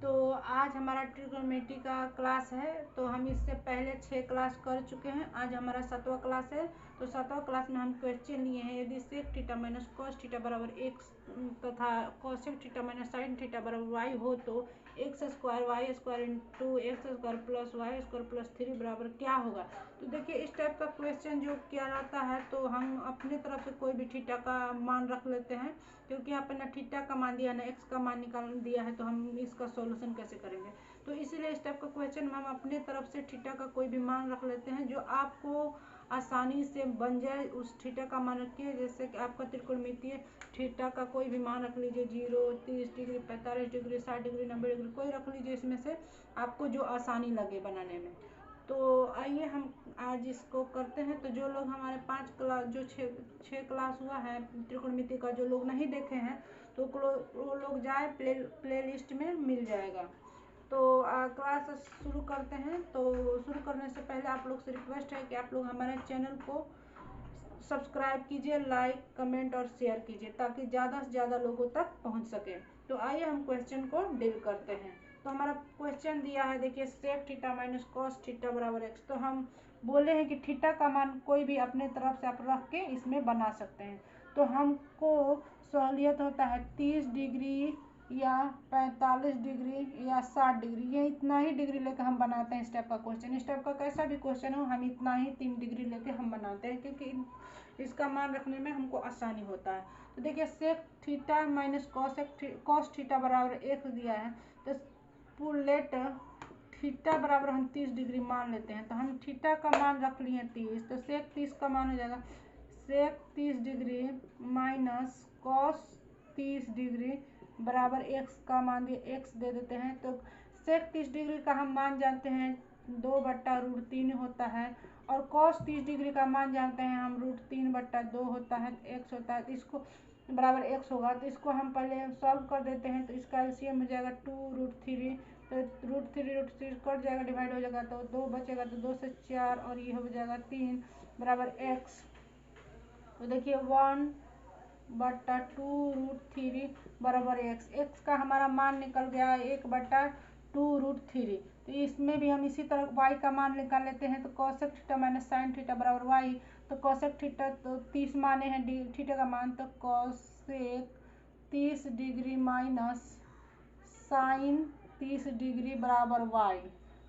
तो आज हमारा ट्रिग्नोमेट्री का क्लास है। तो हम इससे पहले 6 क्लास कर चुके हैं। आज हमारा 7वां क्लास है। तो 7वां क्लास में हम क्वेश्चन लिए हैं, यदि sec theta minus cos theta बराबर x तथा cosec theta minus sine theta बराबर y हो तो x square y square into x square plus y square plus 3 बराबर क्या होगा। तो देखिए इस टाइप का क्वेश्चन जो क्या रहता है, तो हम अपने तरफ से कोई भी थीटा का मान रख लेते हैं, क्योंकि यहाँ पे ना थीटा का मान दिया ना एक्स का मान निकाल दिया है, तो हम इसका सॉल्यूशन कैसे करेंगे। तो इसीलिए इस टाइप का क्वेश्चन में हम अपने तरफ से थीटा का कोई भी मान रख लेते हैं जो आपको आसानी से बन जाए। उस थीटा का मान रखिए, जैसे कि आपका त्रिकोणमितीय थीटा का कोई भी मान रख लीजिए, 0, 30 डिग्री, 45 डिग्री, 60 डिग्री, 90 डिग्री, कोई रख लीजिए इसमें से आपको जो आसानी लगे बनाने में। तो आइए हम आज इसको करते हैं। तो जो लोग हमारे 5 क्लास जो 6 क्लास हुआ है त्रिकोणमिति का, जो लोग नहीं देखे हैं तो वो लोग जाए प्ले लिस्ट में मिल जाएगा। तो क्लास शुरू करते हैं। तो शुरू करने से पहले आप लोग से रिक्वेस्ट है कि आप लोग हमारे चैनल को सब्सक्राइब कीजिए, लाइक कमेंट और शेयर कीजिए, ताकि ज़्यादा से ज़्यादा लोगों तक पहुंच सके। तो आइए हम क्वेश्चन को डील करते हैं। तो हमारा क्वेश्चन दिया है, देखिए sec theta minus cos theta बराबर एक्स। तो हम बोले हैं कि थीटा का मान कोई भी अपने तरफ से आप रख के इसमें बना सकते हैं। तो हमको सहूलियत होता है 30 डिग्री या 45 डिग्री या 60 डिग्री, ये इतना ही डिग्री लेकर हम बनाते हैं इस टाइप का क्वेश्चन। इस टाइप का कैसा भी क्वेश्चन हो, हम इतना ही 3 डिग्री लेके हम बनाते हैं, क्योंकि इसका मान रखने में हमको आसानी होता है। तो देखिए sec theta minus cos theta बराबर एक दिया है, तो लेट थीटा बराबर हम 30 डिग्री मान लेते हैं। तो हम थीटा का मान रख लिए 30, तो सेक 30 का मान हो जाएगा सेक 30 डिग्री माइनस कॉस 30 डिग्री बराबर एक्स का मान दिए एक्स दे देते हैं। तो सेक 30 डिग्री का हम मान जानते हैं 2/√3 होता है, और कॉस 30 डिग्री का मान जानते हैं हम √3/2 होता है, एक्स होता है। तो इसको बराबर एक्स होगा, तो इसको हम पहले सॉल्व कर देते हैं। तो इसका एलसीएम हो जाएगा 2√3, तो √3 कट जाएगा, डिवाइड हो जाएगा, तो 2 बचेगा, तो 2 से 4 और ये हो जाएगा 3 बराबर एक्स। तो देखिए 1/2√3 बराबर एक्स। एक्स का हमारा मान निकल गया 1/2√3। तो इसमें भी हम इसी तरह वाई का मान निकाल लेते हैं। तो cosec theta minus sine theta बराबर वाई। तो कॉसेक थीटा तो 30 माने हैं थीटा का मान, तो cosec 30 degree minus sine 30 degree बराबर वाई।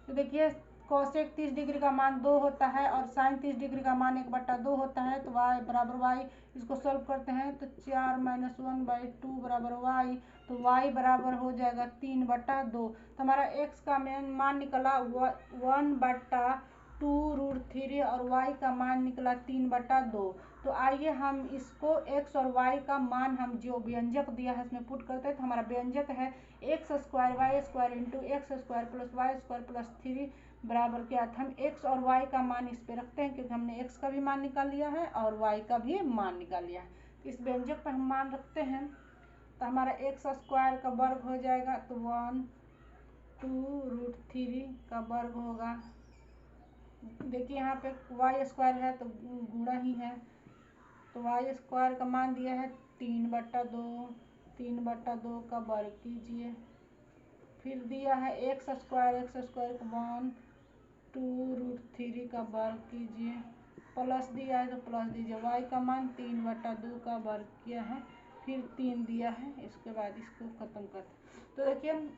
तो देखिए कॉसेक 30 डिग्री का मान 2 होता है और साइन 30 डिग्री का मान 1/2 होता है, तो वाई बराबर वाई। इसको सॉल्व करते हैं तो 4 - 1/2 बराबर वाई। तो वाई बराबर हो जाएगा 3/2। तो हमारा एक्स का मान निकला 1/2√3 और वाई का मान निकला 3/2। तो आइए हम इसको एक्स और वाई का मान हम जो व्यंजक दिया है इसमें पुट करते हैं। तो हमारा व्यंजक है x square y square into x square plus y square plus 3 बराबर क्या था। हम एक्स और वाई का मान इस पे रखते हैं, क्योंकि हमने एक्स का भी मान निकाल लिया है और वाई का भी मान निकाल लिया है। इस व्यंजक पर हम मान रखते हैं। तो हमारा एक्स स्क्वायर का वर्ग हो जाएगा, तो 1/2√3 का वर्ग होगा। देखिए यहाँ पे वाई स्क्वायर है तो गुणा ही है, तो वाई स्क्वायर का मान दिया है 3/2। 3/2 का वर्ग कीजिए। फिर दिया है एक्स स्क्वायर को 1/2√3 का वर्ग कीजिए। प्लस दिया है तो प्लस दीजिए। वाई का मान 3/2 का वर्ग किया है, फिर 3 दिया है, इसके बाद इसको खत्म करते। तो देखिए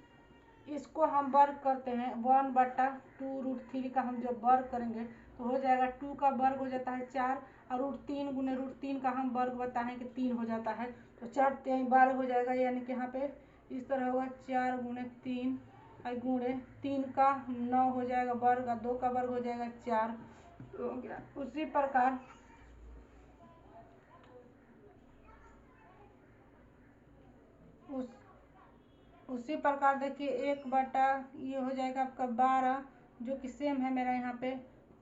इसको हम वर्ग करते हैं, 1/2√3 का हम जब वर्ग करेंगे तो हो जाएगा 2 का वर्ग हो जाता है 4, और √3 गुने √3 का हम वर्ग बताएं कि 3 हो जाता है, तो 4 3 12 हो जाएगा। यानी कि यहाँ पे इस तरह होगा 4 गुने 3 गुणे 3 का 9 हो जाएगा वर्ग, और 2 का वर्ग हो जाएगा 4 हो गया। उसी प्रकार उसी प्रकार देखिए 1 ये हो जाएगा आपका 12, जो कि सेम है मेरा यहाँ पे,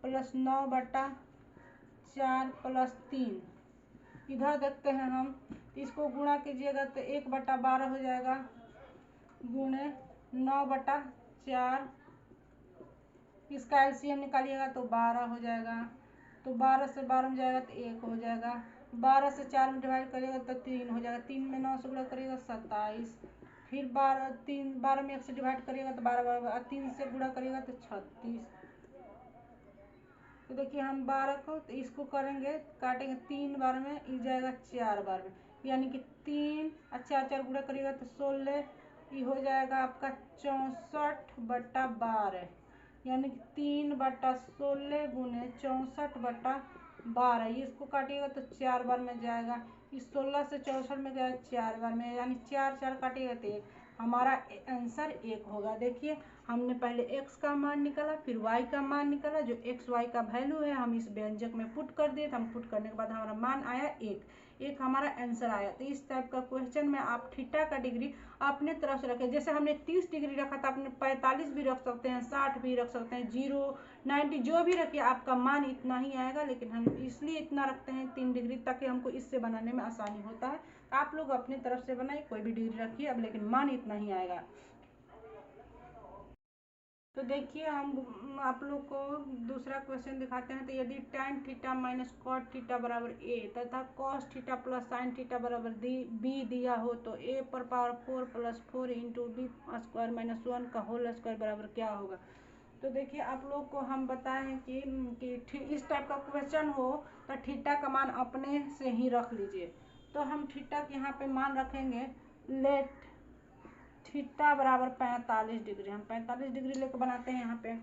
प्लस 9/4 प्लस 3। इधर देखते हैं हम, इसको गुणा कीजिएगा तो 1/12 हो जाएगा गुणे 9/4। इसका एलसीएम निकालिएगा तो 12 हो जाएगा। तो 12 से 12 में जाएगा तो 1 हो जाएगा। 12 से 4 में डिवाइड करिएगा तो 3 हो जाएगा। 3 में 9 से गुणा करिएगा 27। फिर 12 में 1 से डिवाइड करिएगा तो 12, 3 से गुणा करिएगा तो 36। तो देखिए हम 12 को तो इसको करेंगे, काटेंगे 3 बार में, ये जाएगा 4 बार में, यानी कि 3 और 4 गुणा करिएगा तो 16, ये हो जाएगा आपका 64/12, यानी कि 3/16 गुने 64/12। ये इसको काटिएगा तो 4 बार में जाएगा, इस 16 से 64 में जाएगा 4 बार में, यानी 4 4 काटिएगा तो 1। हमारा आंसर 1 होगा। देखिए हमने पहले x का मान निकाला, फिर y का मान निकाला, जो x y का वैल्यू है हम इस व्यंजक में पुट कर दिए, तो हम पुट करने के बाद हमारा मान आया 1 हमारा आंसर आया। तो इस टाइप का क्वेश्चन में आप थीटा का डिग्री अपने तरफ से रखें। जैसे हमने 30 डिग्री रखा था, आपने 45 भी रख सकते हैं, 60 भी रख सकते हैं, 0, 90 जो भी रखिए आपका मान इतना ही आएगा। लेकिन हम इसलिए इतना रखते हैं 3 डिग्री, ताकि हमको इससे बनाने में आसानी होता है। आप लोग अपनी तरफ से बनाइए, कोई भी डिग्री रखिए अब, लेकिन मान इतना ही आएगा। तो देखिए हम आप लोग को दूसरा क्वेश्चन दिखाते हैं। तो यदि tan theta minus cot theta बराबर a तथा cos theta plus sine theta बराबर b दिया हो, तो a पर power 4 plus 4 into b square minus 1 का होल स्क्वायर बराबर क्या होगा। तो देखिए आप लोग को हम बताएं कि इस टाइप का क्वेश्चन हो तो थीटा का मान अपने से ही रख लीजिए। तो हम थीटा के यहाँ पे मान रखेंगे, लेट थीटा बराबर 45 डिग्री, हम 45 डिग्री लेकर बनाते हैं यहाँ पे।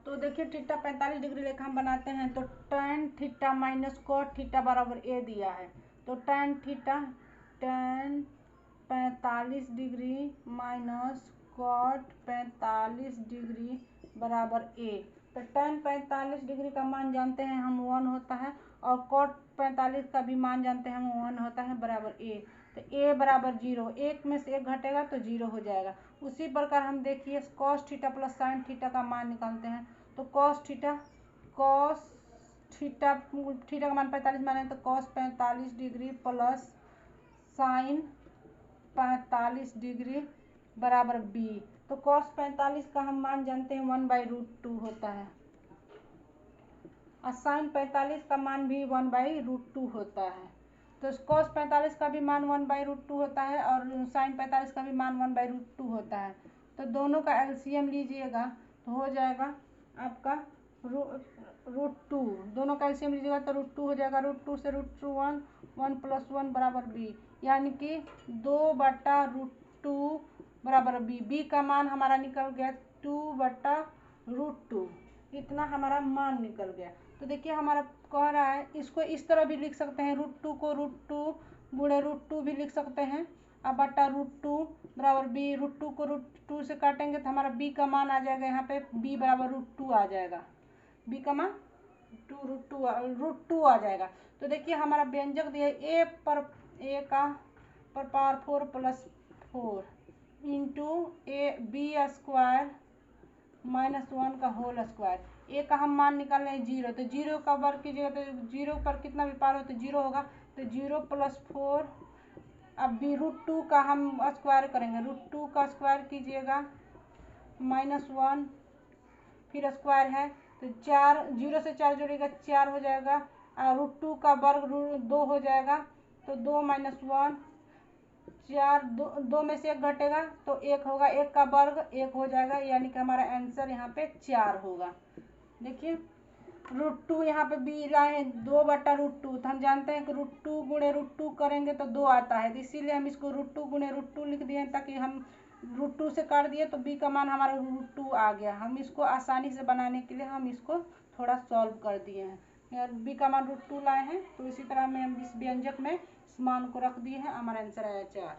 तो देखिए थीटा 45 डिग्री लेकर हम बनाते हैं, तो tan theta minus cot theta बराबर a दिया है। तो tan 45 degree minus cot 45 degree बराबर a। तो tan 45 डिग्री का मान जानते हैं हम 1 होता है, और कॉट 45 का भी मान जानते हैं हम 1 होता है, बराबर a। तो a बराबर 0, 1 में से 1 घटेगा तो 0 हो जाएगा। उसी प्रकार हम देखिए cos theta plus sine theta का मान निकालते हैं। तो cos थीटा का मान 45 माने, तो cos 45 degree plus sign 45 degree बराबर b। तो cos 45 का हम मान जानते हैं 1/√2 होता है, और साइन 45 का मान भी 1/√2 होता है। तो cos 45 का भी मान 1/√2 होता है, और साइन 45 का भी मान 1/√2 होता है। तो दोनों का एलसीएम लीजिएगा तो हो जाएगा आपका √2, दोनों का एलसीएम लीजिएगा तो √2 हो जाएगा। √2 से √2 1 + 1 बराबर b, यानी कि 2/√2 बराबर b। b का मान हमारा निकल गया 2/√2, इतना हमारा मान निकल गया। तो देखिए हमारा कह रहा है, इसको इस तरह भी लिख सकते हैं, √2 को √2 गुणे √2 भी लिख सकते हैं, अब बटा √2 बराबर b। √2 को √2 से काटेंगे तो हमारा b का मान आ जाएगा, यहाँ पे b बराबर √2 आ जाएगा, b का मान √2 आ जाएगा। तो देखिए हमारा व्यंजक दिया a का पर power 4 plus 4 into b square minus 1 का होल स्क्वायर। ए का हम मान निकाल रहे हैं 0, तो 0 का वर्ग कीजिएगा तो 0 पर कितना भी पार हो तो 0 होगा, तो 0 + 4। अब भी √2 का हम स्क्वायर करेंगे, √2 का स्क्वायर कीजिएगा -1, फिर स्क्वायर है तो 4, 0 से 4 जोड़िएगा 4 हो जाएगा, और √2 का वर्ग 2 हो जाएगा, तो 2 - 1 4, 2 में से 1 घटेगा तो 1 होगा, 1 का वर्ग 1 हो जाएगा, यानी कि हमारा आंसर यहाँ पे 4 होगा। देखिए √2 यहाँ पे भी लाए हैं 2/√2, तो हम जानते हैं कि √2 गुणे √2 करेंगे तो 2 आता है, तो इसीलिए हम इसको √2 गुणे √2 लिख दिए, ताकि हम √2 से काट दिए तो b का मान हमारा √2 आ गया। हम इसको आसानी से बनाने के लिए हम इसको थोड़ा सॉल्व कर दिए हैं, b का मान √2 लाए हैं, तो इसी तरह में हम इस व्यंजक में इस मान को रख दिए हैं, हमारा आंसर आया 4।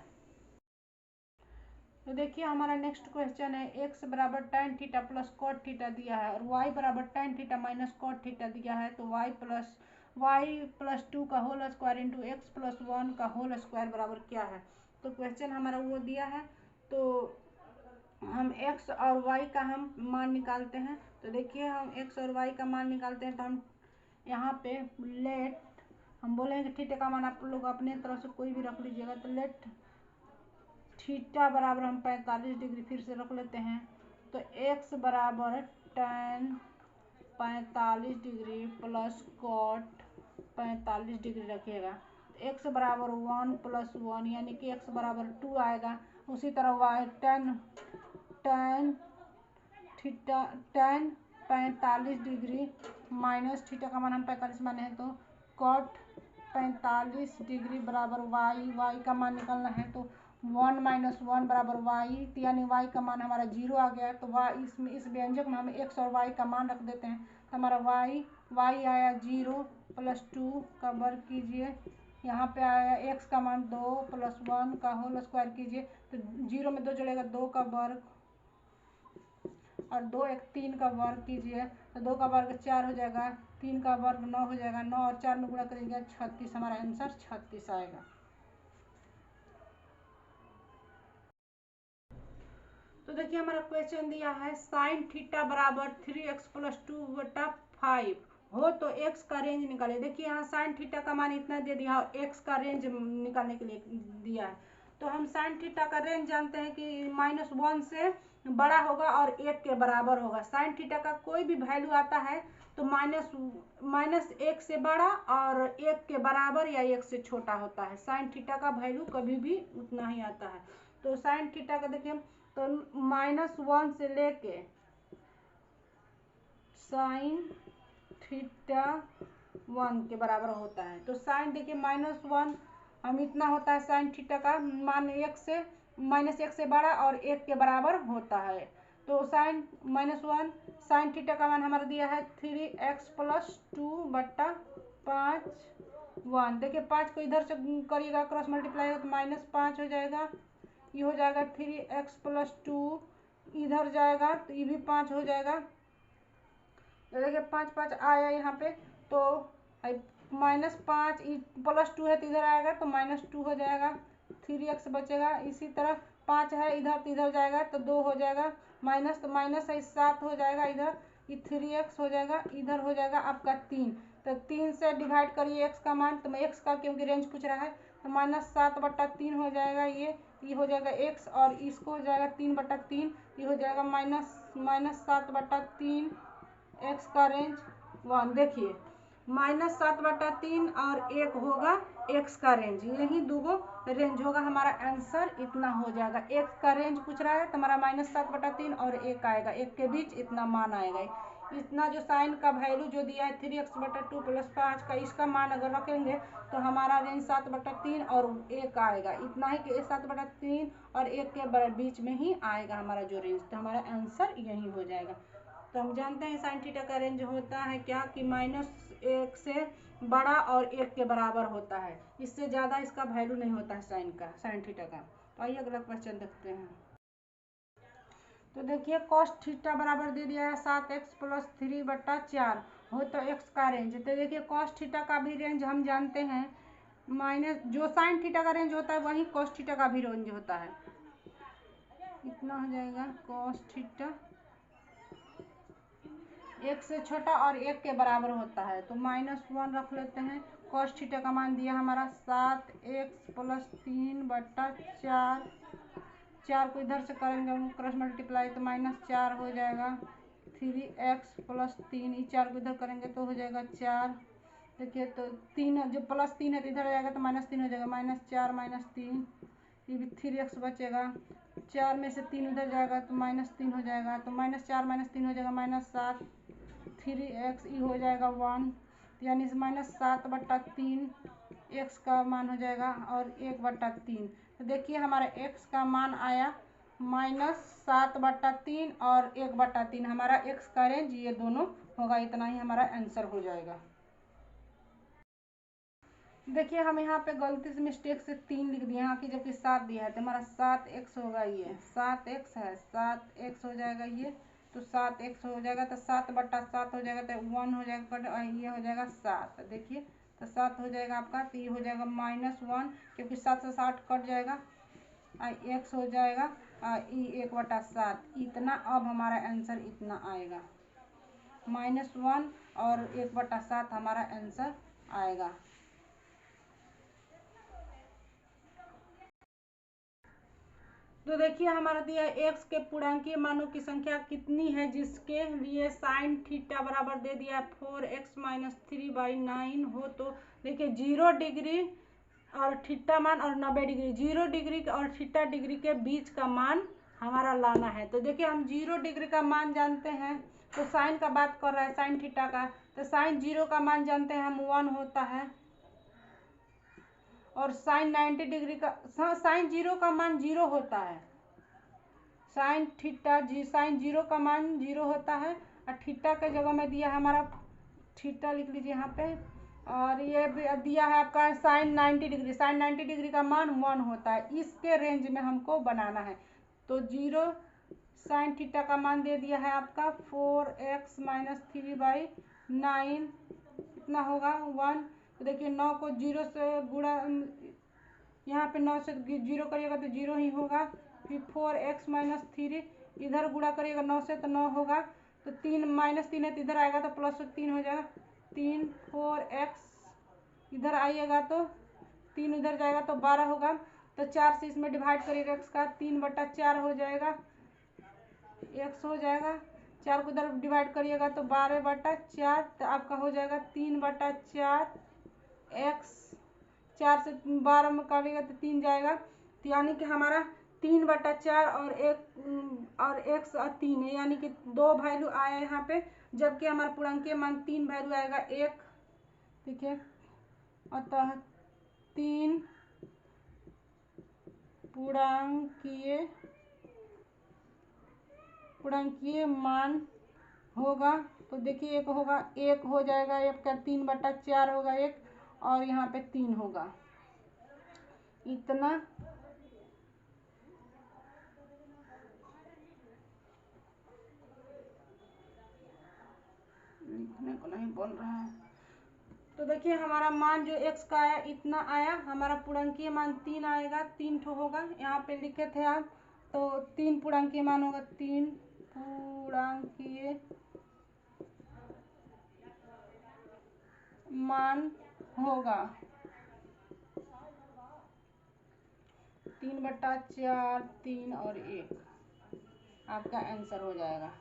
तो देखिए हमारा नेक्स्ट क्वेश्चन है, x बराबर tan theta plus cot theta दिया है, और y बराबर tan theta minus cot theta दिया है। तो y + 2 का होल स्क्वायर इंटू x + 1 का होल स्क्वायर बराबर क्या है। तो क्वेश्चन हमारा वो दिया है, तो हम x और y का हम मान निकालते हैं। तो देखिए हम x और y का मान निकालते हैं, तो हम यहाँ पे लेट हम बोलेंगे थीटा का मान आप लोग अपने तरफ से कोई भी रख लीजिएगा। तो लेट थीटा बराबर हम 45 डिग्री फिर से रख लेते हैं, तो x बराबर tan 45 degree plus cot 45 degree रखिएगा। x बराबर 1 + 1 यानी कि x बराबर 2 आएगा। उसी तरह y tan 45 degree minus theta का मान हम 45 माने हैं, तो cot 45 डिग्री बराबर y का मान निकालना है, तो 1 - 1 बराबर y, यानी y का मान हमारा 0 आ गया। तो y इसमें इस व्यंजक में हम x और y का मान रख देते हैं, तो हमारा y आया 0 + 2 का वर्ग कीजिए, यहाँ पे आया x का मान 2 + 1 का होल स्क्वायर कीजिए, तो 0 में 2 जोड़ेगा 2 का वर्ग और 2 × 3 का वर्ग कीजिए, तो 2 का वर्ग 4 हो जाएगा, 3 का वर्ग 9 हो जाएगा, 9 और 4 में गुणा करेंगे 36, हमारा आंसर 36 आएगा। तो देखिए हमारा क्वेश्चन दिया है sin थीटा बराबर 3x + 2/5 हो तो x का रेंज निकालिए। देखिए यहाँ sin थीटा का मान इतना दे दिया और x का रेंज निकालने के लिए दिया है, तो हम sin थीटा का रेंज जानते हैं कि -1 से बड़ा होगा और 1 के बराबर होगा। sin थीटा का कोई भी वैल्यू आता है तो -1 से बड़ा और 1 के बराबर या 1 से छोटा होता है। sin थीटा का वैल्यू कभी भी उतना ही आता है। तो sin थीटा का देखिए तो -1 से लेके sin थीटा 1 के बराबर होता है। तो sin देखिए -1 हम इतना होता है sin थीटा का मान -1 से बड़ा और 1 के बराबर होता है। तो sin -1 sin थीटा का मान हमारा दिया है 3x + 2/5 1। देखिए 5 को इधर से करिएगा क्रॉस मल्टीप्लाई हो तो -5 हो जाएगा, ये हो जाएगा 3x + 2, इधर जाएगा तो ये भी 5 हो जाएगा। तो देखिए 5 आया यहाँ पे, तो -5 +2 है तो इधर आएगा तो -2 हो जाएगा, 3x बचेगा। इसी तरह 5 है इधर तो इधर जाएगा तो 2 हो जाएगा, माइनस तो माइनस है 7 हो जाएगा, इधर ये 3x हो जाएगा, इधर हो जाएगा आपका 3। तो 3 से डिवाइड करिए x का मान, तो मैं x का क्योंकि रेंज पूछ रहा है तो -7/3 हो जाएगा, ये हो जाएगा x और इसको हो जाएगा 3/3, ये हो जाएगा -7/3 x का रेंज 1। देखिए -7/3 और 1 होगा x का रेंज, यही दोगो रेंज होगा, हमारा आंसर इतना हो जाएगा। x का रेंज पूछ रहा है तो हमारा -7/3 और 1 आएगा, 1 के बीच इतना मान आएगा। इतना जो साइन का वैल्यू जो दिया है 3x/2 + 5 का, इसका मान अगर रखेंगे तो हमारा रेंज 7/3 और 1 आएगा। इतना ही कि 7/3 और 1 के बीच में ही आएगा हमारा जो रेंज, तो हमारा आंसर यही हो जाएगा। तो हम जानते हैं साइन थीटा का रेंज होता है क्या कि -1 से बड़ा और 1 के बराबर होता है, इससे ज़्यादा इसका वैल्यू नहीं होता है साइन थीटा का। तो आइए अगला क्वेश्चन देखते हैं। तो देखिए cos थीटा बराबर दे दिया है 7x + 3/4 हो तो x का रेंज। तो देखिए cos थीटा का भी रेंज हम जानते हैं, जो साइन थीटा का रेंज होता है वही cos थीटा का भी रेंज होता है। इतना हो जाएगा cos थीटा 1 से छोटा और 1 के बराबर होता है, तो -1 रख लेते हैं। cos थीटा का मान दिया हमारा 7x + 3/4, 4 को इधर से करेंगे हम क्रॉस मल्टीप्लाई तो -4 हो जाएगा, 3x + 3, 4 को इधर करेंगे तो हो जाएगा 4। देखिए तो 3 जो +3 है तो इधर आ जाएगा तो -3 हो जाएगा, -4 - 3, ये भी 3x बचेगा, 4 में से 3 उधर जाएगा तो -3 हो जाएगा, तो -4 - 3 हो जाएगा -7, 3x ये हो जाएगा 1, यानी -7/3 x का मान हो जाएगा और 1/3। तो देखिए हमारा x का मान आया -7/3 और 1/3, हमारा x का रेंज ये दोनों होगा, इतना ही हमारा आंसर हो जाएगा। देखिए हम यहाँ पे गलती से मिस्टेक से 3 लिख दिए यहाँ की, जबकि 7 दिया है, तो हमारा 7x होगा, ये 7x है, 7x हो जाएगा ये, तो 7x हो जाएगा, तो 7/7 हो जाएगा, तो 1 हो जाएगा, ये हो जाएगा 7। देखिए तो 7 हो जाएगा आपका, तो ये हो जाएगा -1 क्योंकि 7 से 7 कट जाएगा, x हो जाएगा 1/7, इतना। अब हमारा आंसर इतना आएगा, -1 और 1/7 हमारा आंसर आएगा। तो देखिए हमारा दिया x के पूर्णांकीय मानों की संख्या कितनी है, जिसके लिए साइन थीटा बराबर दे दिया 4x - 3/9 हो तो देखिए 0 डिग्री और थीटा मान और 90 डिग्री, 0 डिग्री और थीटा डिग्री के बीच का मान हमारा लाना है। तो देखिए हम 0 डिग्री का मान जानते हैं, तो साइन का बात कर रहा है, साइन थीटा का, तो साइन 0 का मान जानते हैं हम 1 होता है, और साइन 90 डिग्री का, साइन 0 का मान 0 होता है, साइन थीटा साइन 0 का मान 0 होता है, और थीटा के जगह में दिया है हमारा, थीटा लिख लीजिए यहाँ पे, और ये दिया है आपका साइन 90 डिग्री, साइन 90 डिग्री का मान 1 होता है। इसके रेंज में हमको बनाना है। तो 0 साइन थीटा का मान दे दिया है आपका 4x माइनस 3/9, कितना होगा 1। तो देखिए 9 को 0 से गुणा, यहाँ पे 9 से 0 करिएगा तो 0 ही होगा, फिर 4x माइनस 3 इधर गुणा करिएगा 9 से तो 9 होगा, तो 3 माइनस 3 है तो इधर आएगा तो प्लस 3 हो जाएगा, 3 4x इधर आइएगा तो 3 इधर जाएगा तो 12 होगा, तो 4 से इसमें डिवाइड करिएगा x का, 3/4 हो जाएगा, x हो जाएगा, 4 को इधर डिवाइड करिएगा तो 12/4, तो आपका हो जाएगा 3/4 x, 4 से 12 में काटिएगा तो 3 जाएगा, तो यानी कि हमारा 3/4 और x और 3 है, यानी कि 2 वैल्यू आया यहाँ पे, जबकि हमारा पूर्णांकीय मान 3 वैल्यू आएगा 1, ठीक है। अतः 3 पूर्णांकीय मान होगा। तो देखिए एक होगा, 1 हो जाएगा, 1 का 3/4 होगा 1, और यहाँ पे 3 होगा, इतना लिखने को नहीं बोल रहा है। तो देखिए हमारा मान जो x का आया इतना आया, हमारा पूर्णांकीय मान 3 आएगा, 3 ठो होगा, यहाँ पे लिखे थे आप, तो 3 पूर्णांकीय मान होगा, 3 पूर्णांकीय मान होगा 3/4, 3 और 1, आपका आंसर हो जाएगा।